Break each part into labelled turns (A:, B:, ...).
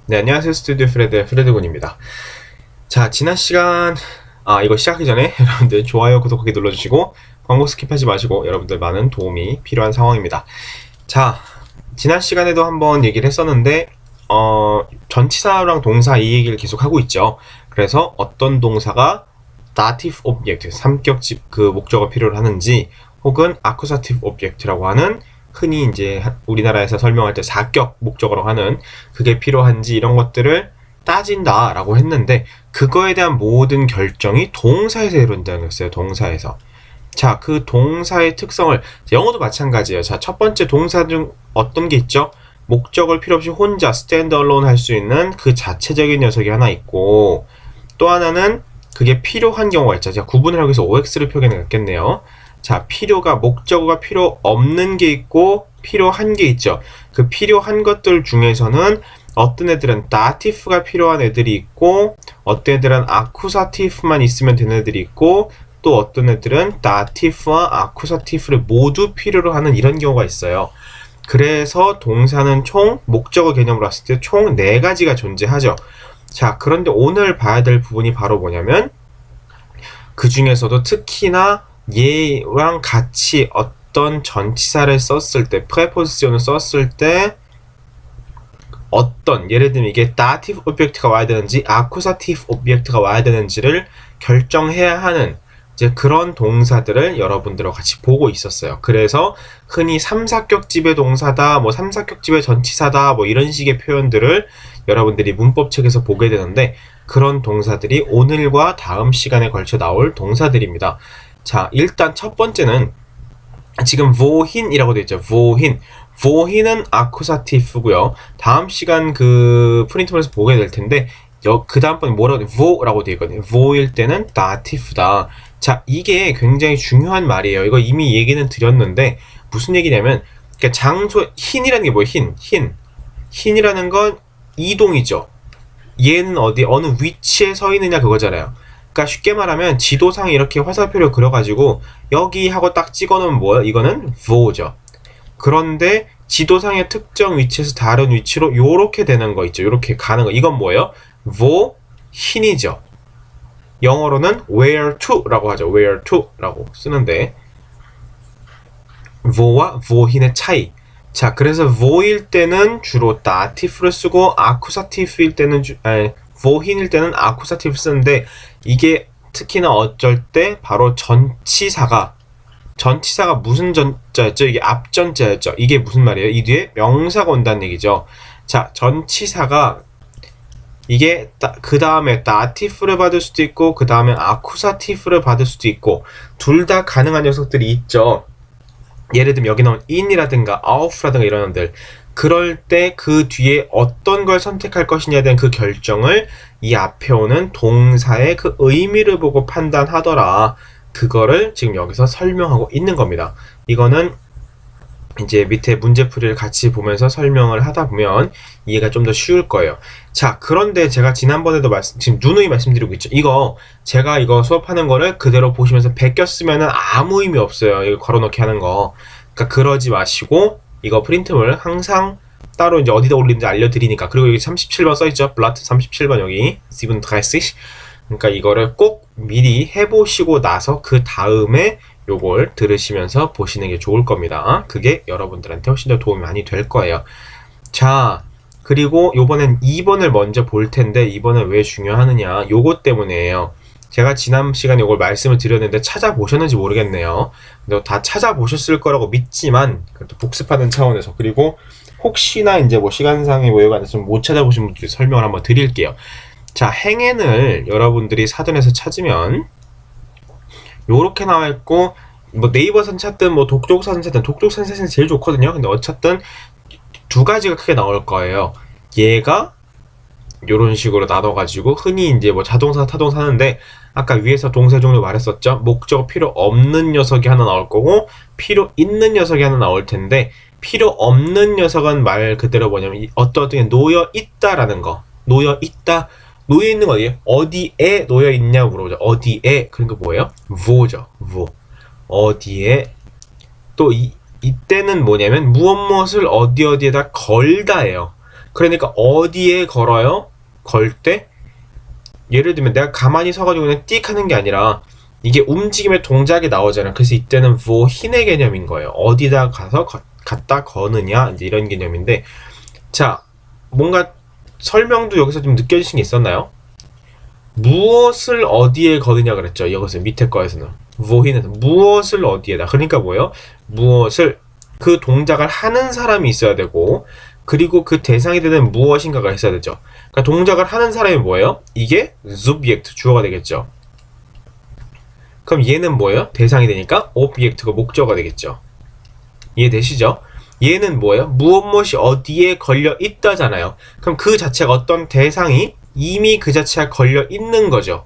A: 네, 안녕하세요. 스튜디오 프레드군입니다. 자, 지난 시간, 이거 시작하기 전에 여러분들 좋아요, 구독하기 눌러주시고, 광고 스킵하지 마시고, 여러분들 많은 도움이 필요한 상황입니다. 자, 지난 시간에도 한번 얘기를 했었는데, 전치사랑 동사 이 얘기를 계속 하고 있죠. 그래서 어떤 동사가 dative object, 삼격집 그 목적어 필요로 하는지, 혹은 accusative object라고 하는 흔히 이제 우리나라에서 설명할 때 사격 목적어로 하는 그게 필요한지 이런 것들을 따진다라고 했는데 그거에 대한 모든 결정이 동사에서 이루어진다는 거였어요. 동사에서. 자, 그 동사의 특성을 영어도 마찬가지예요. 자, 첫 번째 동사 중 어떤 게 있죠? 목적을 필요 없이 혼자 stand alone 할 수 있는 그 자체적인 녀석이 하나 있고 또 하나는 그게 필요한 경우가 있죠. 제가 구분을 하기 위해서 OX를 표현했겠네요. 자, 필요가 목적어가 필요 없는 게 있고 필요한 게 있죠. 그 필요한 것들 중에서는 어떤 애들은 dative가 필요한 애들이 있고 어떤 애들은 accusative만 있으면 되는 애들이 있고 또 어떤 애들은 dative와 accusative를 모두 필요로 하는 이런 경우가 있어요. 그래서 동사는 총 목적어 개념으로 봤을 때 총 4가지가 존재하죠. 자, 그런데 오늘 봐야 될 부분이 바로 뭐냐면 그 중에서도 특히나 얘랑 같이 어떤 전치사를 썼을 때, 프레포지션을 썼을 때 어떤, 예를 들면 이게 dative object가 와야 되는지 accusative object가 와야 되는지를 결정해야 하는 이제 그런 동사들을 여러분들과 같이 보고 있었어요. 그래서 흔히 3사격집의 동사다, 뭐 3사격집의 전치사다, 뭐 이런 식의 표현들을 여러분들이 문법책에서 보게 되는데 그런 동사들이 오늘과 다음 시간에 걸쳐 나올 동사들입니다. 자, 일단 첫 번째는 지금 vohin이라고 되어 있죠. vohin은 accusative고요. 다음 시간 그 프린트물에서 보게 될 텐데 그 다음번에 뭐라고 돼? vo라고 되어 있거든요. vo일 때는 dative다. 자, 이게 굉장히 중요한 말이에요. 이거 이미 얘기는 드렸는데 무슨 얘기냐면 그러니까 장소 hin이라는 게 뭐예요? hin이라는 건 이동이죠. 얘는 어느 위치에 서 있느냐 그거잖아요. 그러니까 쉽게 말하면 지도상에 이렇게 화살표를 그려가지고 여기 하고 딱 찍어놓으면 뭐야? 이거는 vo죠. 그런데 지도상의 특정 위치에서 다른 위치로 요렇게 되는 거 있죠. 요렇게 가는 거. 이건 뭐예요? vohin이죠. 영어로는 where to라고 하죠. where to라고 쓰는데 vo와 vohin의 차이. 자, 그래서 vo일 때는 주로 dative를 쓰고 accusative일 때는 vohin일 때는 accusative 쓰는데 이게 특히나 어쩔 때 바로 전치사가 무슨 전자였죠? 이게 앞전자였죠. 이게 무슨 말이에요? 이 뒤에 명사가 온다는 얘기죠. 자, 전치사가 이게 그 다음에 dative를 받을 수도 있고 그 다음에 accusative를 받을 수도 있고 둘 다 가능한 녀석들이 있죠. 예를 들면 여기 나온 in이라든가 auf라든가 이런 것들 그럴 때 그 뒤에 어떤 걸 선택할 것이냐에 대한 그 결정을 이 앞에 오는 동사의 그 의미를 보고 판단하더라. 그거를 지금 여기서 설명하고 있는 겁니다. 이거는 이제 밑에 문제풀이를 같이 보면서 설명을 하다 보면 이해가 좀 더 쉬울 거예요. 자, 그런데 제가 지난번에도 지금 누누이 말씀드리고 있죠. 제가 이거 수업하는 거를 그대로 보시면서 베꼈으면 아무 의미 없어요. 이거 걸어놓기 하는 거. 그러니까 그러지 마시고 이거 프린트물 항상 따로 이제 어디다 올리는지 알려드리니까. 그리고 여기 37번 써있죠. 블라트 37번 여기 37. 그러니까 이거를 꼭 미리 해보시고 나서 그 다음에 요걸 들으시면서 보시는 게 좋을 겁니다. 그게 여러분들한테 훨씬 더 도움이 많이 될 거예요. 자, 그리고 요번엔 2번을 먼저 볼 텐데 2번은 왜 중요하느냐 요거 때문이에요. 제가 지난 시간에 이걸 말씀을 드렸는데 찾아보셨는지 모르겠네요. 근데 다 찾아보셨을 거라고 믿지만 그래도 복습하는 차원에서 그리고 혹시나 이제 뭐 시간상의 여유가 안 돼서 못 찾아보신 분들이 설명을 한번 드릴게요. 자, 행엔을 여러분들이 사전에서 찾으면 요렇게 나와 있고 뭐 네이버선 찾든 뭐 독족사선 찾든 독족사선이 제일 좋거든요. 근데 어쨌든 두 가지가 크게 나올 거예요. 얘가 요런 식으로 나눠가지고 흔히 이제 뭐 자동사, 타동사 하는데 아까 위에서 동사 종류 말했었죠. 목적어 필요 없는 녀석이 하나 나올 거고 필요 있는 녀석이 하나 나올 텐데 필요 없는 녀석은 말 그대로 뭐냐면 어떻게 놓여 있다라는 거. 놓여 있다. 놓여 있는 거 어디에? 어디에 놓여 있냐고 물어보죠. 어디에? 그러니까 뭐예요? vo죠. vo. 어디에? 또 이때는 뭐냐면 무엇무엇을 어디에다 걸다예요. 그러니까 어디에 걸어요? 걸 때 예를 들면 내가 가만히 서가지고 그냥 띡 하는 게 아니라 이게 움직임의 동작이 나오잖아요. 그래서 이때는 wohin의 개념인 거예요. 어디다 가서 갖다 거느냐 이제 이런 개념인데, 자 뭔가 설명도 여기서 좀 느껴지신 게 있었나요? 무엇을 어디에 거느냐 그랬죠. 여기서 밑에 거에서는 wohin에서 무엇을 어디에다, 그러니까 뭐예요? 무엇을, 그 동작을 하는 사람이 있어야 되고, 그리고 그 대상이 되는 무엇인가가 있어야 되죠. 그러니까 동작을 하는 사람이 뭐예요? 이게 subject, 주어가 되겠죠. 그럼 얘는 뭐예요? 대상이 되니까 object가 목적어가 되겠죠. 이해되시죠? 얘는 뭐예요? 무엇이 어디에 걸려 있다잖아요. 그럼 그 자체가 어떤 대상이 이미 그 자체가 걸려 있는 거죠.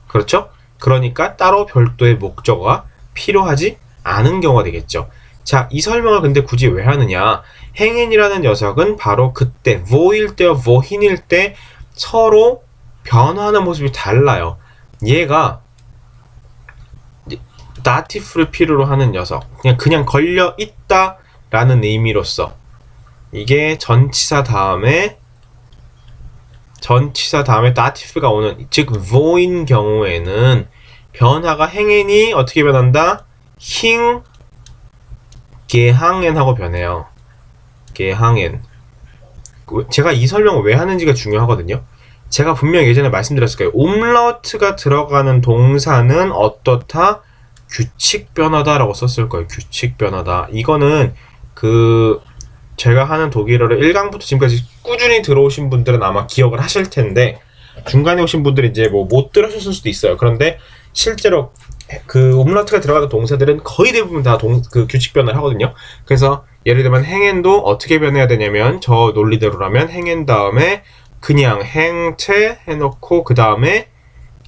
A: 그렇죠? 그러니까 따로 별도의 목적어가 필요하지 않은 경우가 되겠죠. 자, 이 설명을 근데 굳이 왜 하느냐? 행인이라는 녀석은 바로 그때 wo일 때와 wohin일 때 서로 변화하는 모습이 달라요. 얘가 다티프를 필요로 하는 녀석, 그냥 걸려 있다라는 의미로서 이게 전치사 다음에 다티프가 오는, 즉 wo인 경우에는 변화가 행인이 어떻게 변한다? 힝 게항엔 하고 변해요. 게항엔. 제가 이 설명을 왜 하는지가 중요하거든요. 제가 분명히 예전에 말씀드렸을 거예요. umlaut가 들어가는 동사는 어떻다? 규칙 변화다라고 썼을 거예요. 규칙 변화다. 이거는 제가 하는 독일어를 1강부터 지금까지 꾸준히 들어오신 분들은 아마 기억을 하실 텐데, 중간에 오신 분들이 이제 뭐 못 들으셨을 수도 있어요. 그런데 실제로 umlaut가 들어가는 동사들은 거의 대부분 다 규칙 변화를 하거든요. 그래서 예를 들면 행엔도 어떻게 변해야 되냐면, 저 논리대로라면 행엔 다음에 그냥 행체 해놓고 그 다음에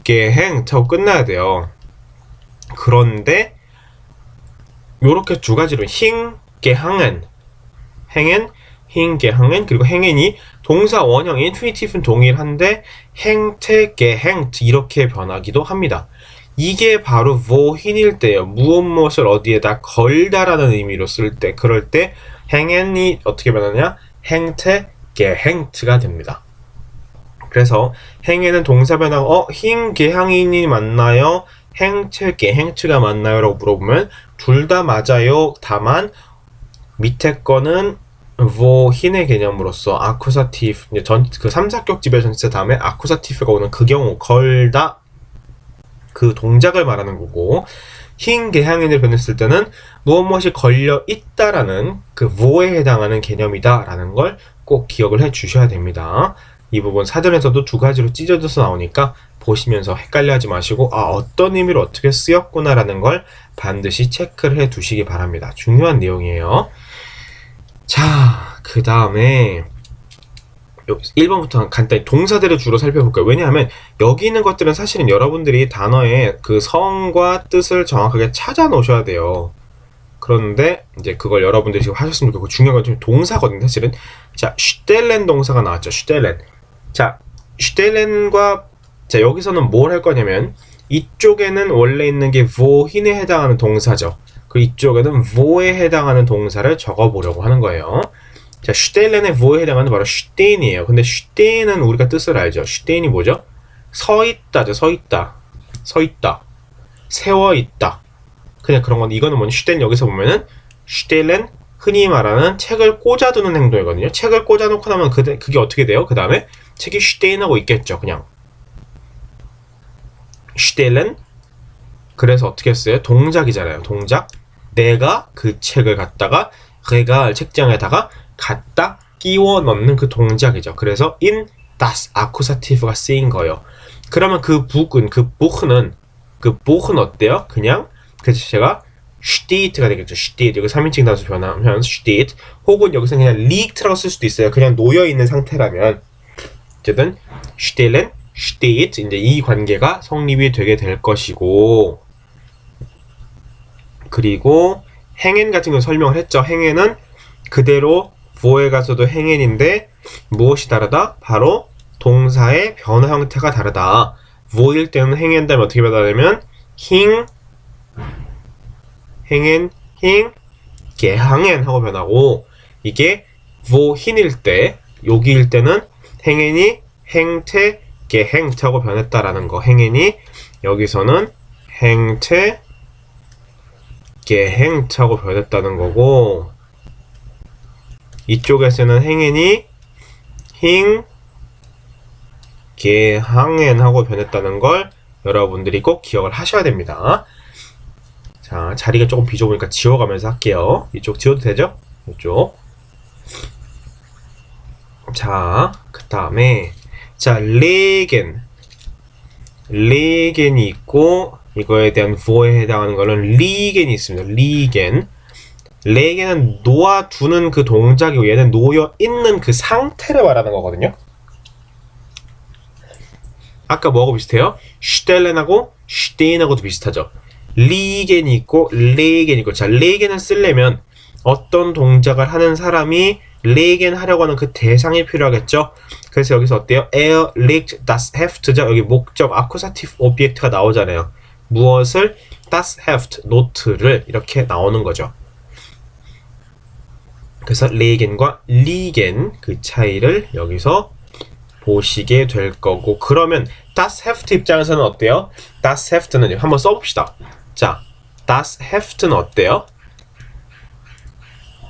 A: 게행트 하고 끝나야 돼요. 그런데 요렇게 두 가지로 힝 게항엔, 행엔, 힝 게항엔, 그리고 행엔이 동사 원형 인피니티브는 동일한데 행태 게행트 이렇게 변하기도 합니다. 이게 바로 wohin일 때예요. 무엇을 어디에다 걸다라는 의미로 쓸 때, 그럴 때 행엔이 어떻게 변하냐? 행태 게행트가 됩니다. 그래서 행에는 동사 변화가 힝 게항인이 맞나요? 행체 게행트가 맞나요? 라고 물어보면 둘 다 맞아요. 다만 밑에 거는 wohin의 개념으로서 아쿠사티브, 그 3사격 지배 전치사 다음에 아쿠사티브가 오는 그 경우 걸다, 그 동작을 말하는 거고, 힝 게항인을 변했을 때는 무엇이 걸려 있다라는 그 wo에 해당하는 개념이다 라는 걸 꼭 기억을 해 주셔야 됩니다. 이 부분 사전에서도 두 가지로 찢어져서 나오니까 보시면서 헷갈려 하지 마시고, 어떤 의미로 어떻게 쓰였구나 라는 걸 반드시 체크를 해 두시기 바랍니다. 중요한 내용이에요. 자, 그 다음에 1번부터 간단히 동사들을 주로 살펴볼까요? 왜냐하면 여기 있는 것들은 사실은 여러분들이 단어의 그 성과 뜻을 정확하게 찾아 놓으셔야 돼요. 그런데 이제 그걸 여러분들이 지금 하셨으면 좋겠고, 중요한 건 좀 동사거든요, 사실은. 자, 슈텔렌 동사가 나왔죠. 슈텔렌. 자, 슈텔렌과, 자, 여기서는 뭘 할 거냐면, 이쪽에는 원래 있는 게 wohin에 해당하는 동사죠. 그리고 이쪽에는 wo에 해당하는 동사를 적어보려고 하는 거예요. 자, 슈텔렌의 wo에 해당하는 바로 슈테인이에요. 근데 슈테인은 우리가 뜻을 알죠. 슈테인이 뭐죠? 서 있다죠. 서 있다. 서 있다. 세워 있다. 그냥 그런 건데, 이거는 뭐냐? 슈텔렌 여기서 보면은 슈텔렌, 흔히 말하는 책을 꽂아두는 행동이거든요. 책을 꽂아놓고 나면 그게 어떻게 돼요? 그 다음에 책이 슈테인하고 있겠죠. 그냥 슈텔렌. 그래서 어떻게 했어요? 동작이잖아요. 동작. 내가 그 책을 갖다가 레갈 책장에다가 갖다 끼워 넣는 그 동작이죠. 그래서 in das 아쿠사티브가 쓰인 거예요. 그러면 그 부크는 어때요? 그냥 그래서 제가 steht가 되겠죠. steht. 여기 3인칭 단수 변하면 steht. 혹은 여기서 그냥 liegt라고 쓸 수도 있어요. 그냥 놓여 있는 상태라면. 어쨌든 stellen, steht, 이제 이 관계가 성립이 되게 될 것이고, 그리고 행엔 같은 경우 설명을 했죠. 행엔은 그대로 wo에 가서도 행엔인데 무엇이 다르다? 바로 동사의 변화 형태가 다르다. wo일 때는 행엔 다음에 어떻게 변하냐면 힝 행엔, 힝, 게항엔 하고 변하고, 이게 wohin일 때 여기일 때는 행엔이 행태, 게행태하고 변했다라는 거. 행엔이 여기서는 행태, 게행태하고 변했다는 거고, 이쪽에서는 행엔이 힝, 게항엔하고 변했다는 걸 여러분들이 꼭 기억을 하셔야 됩니다. 자, 자리가 조금 비좁으니까 지워가면서 할게요. 이쪽 지워도 되죠? 이쪽. 자, 그 다음에 자, 레겐. 레겐이 있고 이거에 대한 vo에 해당하는 거는 리겐이 있습니다. 리겐. 레겐은 놓아두는 그 동작이고 얘는 놓여 있는 그 상태를 말하는 거거든요. 아까 뭐하고 비슷해요? 슈텔렌하고 슈테인하고도 비슷하죠. 리겐이 있고 레겐이 있고, 자, 레겐을 쓰려면 어떤 동작을 하는 사람이 레겐 하려고 하는 그 대상이 필요하겠죠. 그래서 여기서 어때요? erlegt das Heft죠. 여기 목적 아쿠사티브 오비젝트가 나오잖아요. 무엇을? das Heft, 노트를 이렇게 나오는 거죠. 그래서 레겐과 리겐 그 차이를 여기서 보시게 될 거고, 그러면 das Heft 입장에서는 어때요? das Heft는 한번 써봅시다. 자, das Heft는 어때요?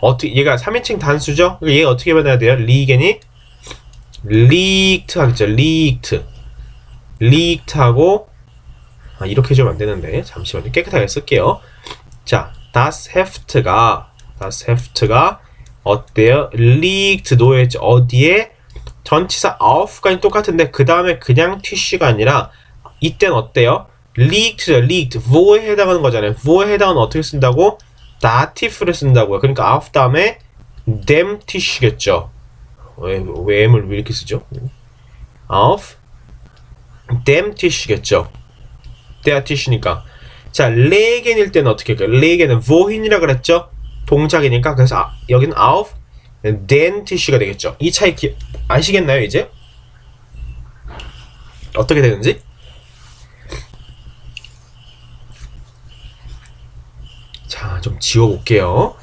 A: 어떻게, 얘가 3인칭 단수죠? 얘가 어떻게 변해야 돼요? 리겐이 리익트 하겠죠. 리익트. 리익트하고, 아, 이렇게 해주면 안 되는데. 잠시만요. 깨끗하게 쓸게요. 자, das Heft가 어때요? 리익트 놓여있죠. 어디에? 전치사 auf가 똑같은데 그 다음에 그냥 티쉬가 아니라 이땐 어때요? 리익트죠. 리익트. wo에 해당하는 거잖아요. wo에 해당은 어떻게 쓴다고? datif를 쓴다고요. 그러니까 auf 다음에 dem 티쉬겠죠. 왜 M을 왜 이렇게 쓰죠? auf dem 티쉬겠죠. der 티쉬니까. 자, 레겐일 때는 어떻게 할까요? 레겐은 wohin이라 그랬죠? 동작이니까. 그래서 여기는 auf den 티쉬가 되겠죠. 이 차이 아시겠나요, 이제? 어떻게 되는지? 자, 좀 지워볼게요.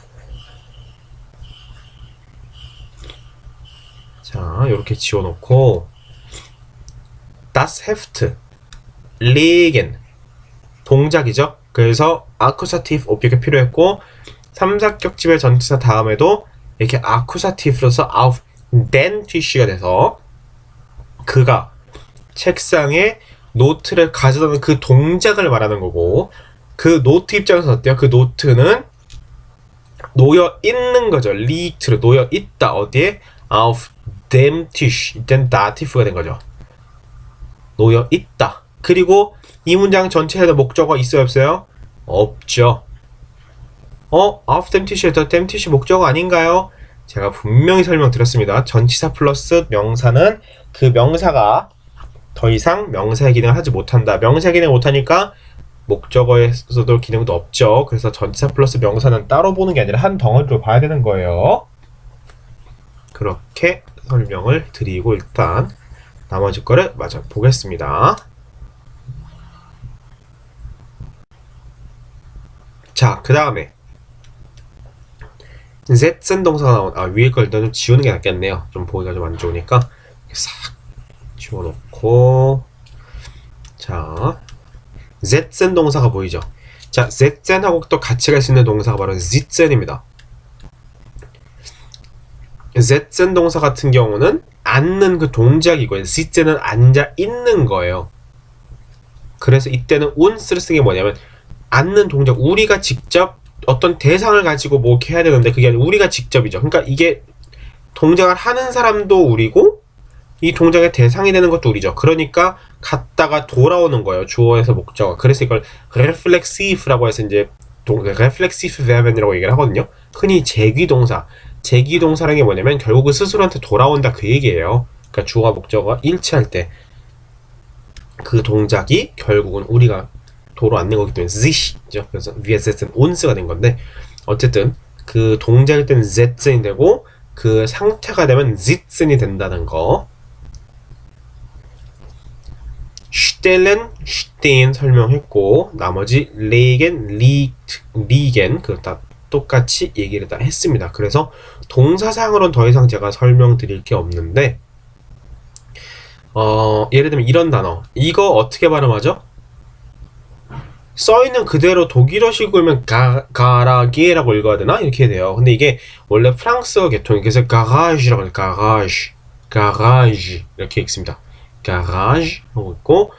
A: 자, 이렇게 지워놓고 das Heft, legen 동작이죠. 그래서 아쿠사티브 오비젝트가 필요했고 3사격집의 전치사 다음에도 이렇게 아쿠사티브로서 auf den Tisch가 돼서 그가 책상에 노트를 가져다는 그 동작을 말하는 거고, 그 노트 입장에서 어때요? 그 노트는 놓여 있는 거죠. 리익트로 놓여 있다. 어디에? auf dem Tisch. 이땐 datif가 된 거죠. 놓여 있다. 그리고 이 문장 전체에도 목적어 있어요, 없어요? 없죠. auf dem Tisch에서 dem Tisch 목적어 아닌가요? 제가 분명히 설명드렸습니다. 전치사 플러스 명사는 그 명사가 더 이상 명사의 기능을 하지 못한다. 명사의 기능을 못하니까 목적어에서도 기능도 없죠. 그래서 전치사 플러스 명사는 따로 보는 게 아니라 한 덩어리로 봐야 되는 거예요. 그렇게 설명을 드리고 일단 나머지 거를 마저 보겠습니다. 자, 그 다음에 setzen 동사가 나온, 위에 걸 일단 좀 지우는 게 낫겠네요. 좀 보기가 좀 안 좋으니까 싹 지워놓고, 자, setzen 동사가 보이죠? 자, setzen하고 또 같이 갈 수 있는 동사가 바로 sitzen입니다. setzen 동사 같은 경우는 앉는 그 동작이고요. sitzen은 앉아 있는 거예요. 그래서 이때는 un스를 쓰는 게 뭐냐면 앉는 동작, 우리가 직접 어떤 대상을 가지고 뭐 이렇게 해야 되는데 그게 아니라 우리가 직접이죠. 그러니까 이게 동작을 하는 사람도 우리고 이 동작의 대상이 되는 것도 우리죠. 그러니까 갔다가 돌아오는 거예요. 주어에서 목적어. 그래서 이걸 reflexive라고 해서 이제 reflexive verb이라고 얘기를 하거든요. 흔히 제귀동사. 제귀동사라는 게 뭐냐면 결국 스스로한테 돌아온다 그 얘기예요. 그러니까 주어와 목적어가 일치할 때 그 동작이 결국은 우리가 도로 앉는 거기 때문에 sich죠. 그래서 위에 setzen uns가 된 건데, 어쨌든 그 동작일 때는 setzen이 되고 그 상태가 되면 sitzen이 된다는 거. stellen, stehen 설명했고, 나머지 legen, liegen 그 다 똑같이 얘기를 다 했습니다. 그래서 동사상으로는 더 이상 제가 설명드릴 게 없는데 예를 들면 이런 단어 이거 어떻게 발음하죠? 써있는 그대로 독일어식으면 가라기에라고 읽어야 되나? 이렇게 돼요. 근데 이게 원래 프랑스어 계통이 그래서 가라지라고 해요. 가라지 이렇게 읽습니다. 가라지 하고 있고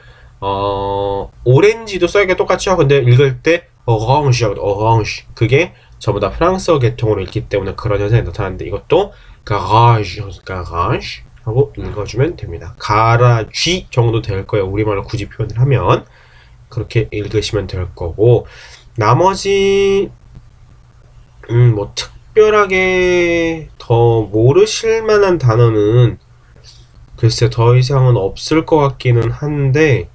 A: 오렌지도 써있게 똑같죠. 근데 읽을 때 오랑지라고 오랑지 그게 전부 다 프랑스어 계통으로 읽기 때문에 그런 현상이 나타나는데 이것도 가라지 하고 읽어주면 됩니다. 가라쥐 정도 될 거예요. 우리말로 굳이 표현을 하면 그렇게 읽으시면 될 거고 나머지 뭐 특별하게 더 모르실 만한 단어는 글쎄 더 이상은 없을 것 같기는 한데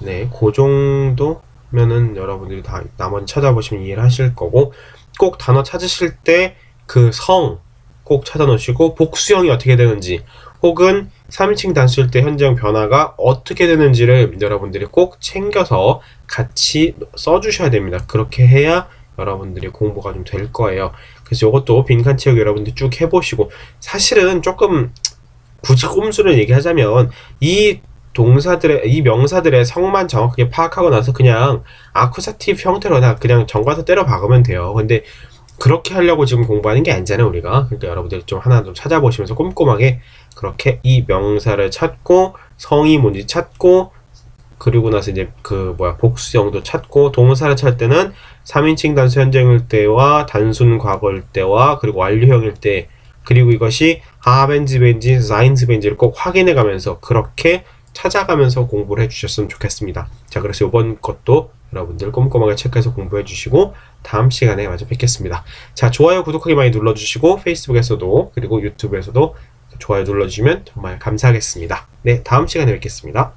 A: 네, 그 정도면은 여러분들이 다 나머지 찾아보시면 이해를 하실 거고 꼭 단어 찾으실 때 그 성 꼭 찾아 놓으시고 복수형이 어떻게 되는지 혹은 3인칭 단수일 때 현재형 변화가 어떻게 되는지를 여러분들이 꼭 챙겨서 같이 써주셔야 됩니다. 그렇게 해야 여러분들이 공부가 좀 될 거예요. 그래서 이것도 빈칸 채우기 여러분들 쭉 해보시고 사실은 조금 굳이 꼼수를 얘기하자면 이 명사들의 성만 정확하게 파악하고 나서 그냥 아쿠사티브 형태로 다 그냥 정과서 때려 박으면 돼요. 근데 그렇게 하려고 지금 공부하는 게 아니잖아요, 우리가. 그러니까 여러분들이 좀 하나 좀 찾아보시면서 꼼꼼하게 그렇게 이 명사를 찾고 성이 뭔지 찾고 그리고 나서 이제 복수형도 찾고 동사를 찾을 때는 3인칭 단수 현재형일 때와 단순 과거일 때와 그리고 완료형일 때 그리고 이것이 하벤즈벤지, 자인즈벤지를 꼭 확인해 가면서 그렇게 찾아가면서 공부를 해주셨으면 좋겠습니다. 자, 그래서 이번 것도 여러분들 꼼꼼하게 체크해서 공부해 주시고 다음 시간에 마저 뵙겠습니다. 자, 좋아요, 구독하기 많이 눌러주시고 페이스북에서도 그리고 유튜브에서도 좋아요 눌러주시면 정말 감사하겠습니다. 네, 다음 시간에 뵙겠습니다.